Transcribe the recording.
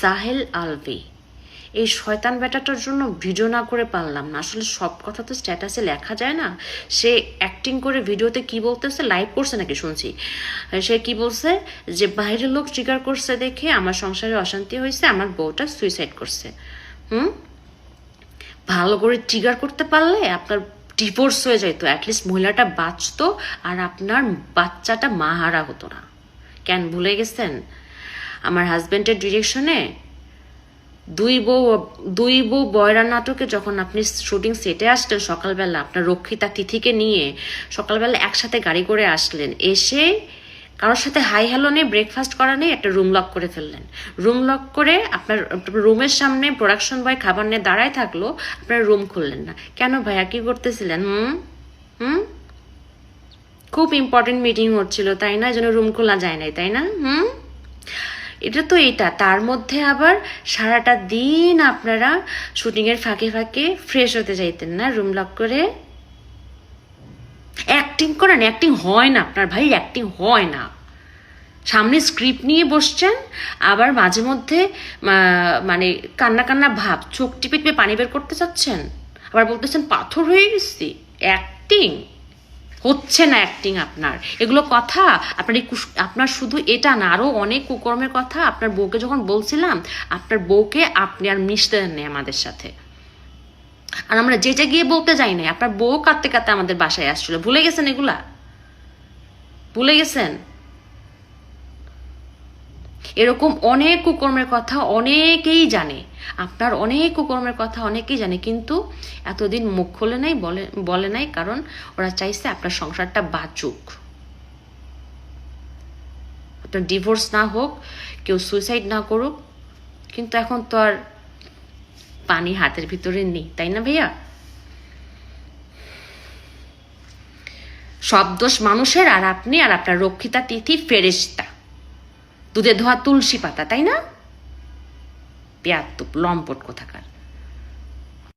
জাহেল আলভি, এই শয়তান বেটাটার জন্য ভিডিও না করে পারলাম না। আসলে সব কথা তো স্ট্যাটাসে লেখা যায় না। সে অ্যাক্টিং করে ভিডিওতে কি বলতেছে, লাইভ করছে নাকি শুনছি, সে কি বলছে যে বাইরের লোক ট্রিগার করছে দেখে আমার সংসারে অশান্তি হয়েছে, আমার বউটা সুইসাইড করছে। ভালো করে ট্রিগার করতে পারলে আপনার ডিভোর্স হয়ে যেত, অ্যাটলিস্ট মহিলাটা বাঁচতো আর আপনার বাচ্চাটা মাহারা হতো না। কেন ভুলে গেছেন? আমার হাজব্যান্ডের ডিরেকশনে দুই বউ বয়রা নাটকে যখন আপনি শুটিং সেটে আসলেন সকালবেলা, আপনার রক্ষিতা তিথিকে নিয়ে সকালবেলা একসাথে গাড়ি করে আসলেন, এসে কারোর সাথে হাই হ্যালো নেই, ব্রেকফাস্ট করা নেই, একটা রুম লক করে ফেললেন। রুম লক করে আপনার রুমের সামনে প্রোডাকশন বয় খাবার নিয়ে দাঁড়ায় থাকলো, আপনার রুম খুললেন না কেন ভাইয়া? কি করতেছিলেন? খুব ইম্পর্টেন্ট মিটিং হচ্ছিল তাই না? এই জন্য রুম খোলা যায় নাই তাই না? এটা তো এটা, তার মধ্যে আবার সারাটা দিন আপনারা শুটিংয়ের ফাঁকে ফাঁকে ফ্রেশ হতে চাইতেন না রুম লক করে? অ্যাক্টিং করেন, অ্যাক্টিং হয় না আপনার ভাই, অ্যাক্টিং হয় না। সামনে স্ক্রিপ্ট নিয়ে বসছেন, আবার মাঝে মধ্যে মানে কান্না কান্না ভাব, চোখ টিপে টিপে পানি বের করতে চাচ্ছেন, আবার বলতেছেন পাথর হয়ে গেছি। অ্যাক্টিং হচ্ছে না, অ্যাক্টিং আপনার। এগুলো কথা আপনার আপনার শুধু এটা না, আরও অনেক কুকর্মের কথা আপনার বউকে যখন বলছিলাম, আপনার বউকে আপনি আর মিশতে দেন নাই আমাদের সাথে। আর আমরা যেটা গিয়ে বলতে যাই নাই, আপনার বউ কাঁদতে কাঁদতে আমাদের বাসায় আসছিল। ভুলে গেছেন এগুলা? ভুলে গেছেন? এরকম অনেক কুকর্মের কথা অনেকেই জানে, আপনার অনেক কুকর্মের কথা অনেকেই জানে, কিন্তু এতদিন মুখ খোলে নাই, বলে নাই, কারণ ওরা চাইছে আপনার সংসারটা বাঁচুক, আপনার ডিভোর্স না হোক, কেউ সুইসাইড না করুক। কিন্তু এখন তো আর পানি হাতের ভিতরে নেই, তাই না ভাইয়া? সব দোষ মানুষের, আর আপনি আর আপনার রক্ষিতা তিথি ফেরেশতা, দুধে ধোয়া তুলসী পাতা, তাই না? পেয়াত্তুপ লম্পট কোথাকার।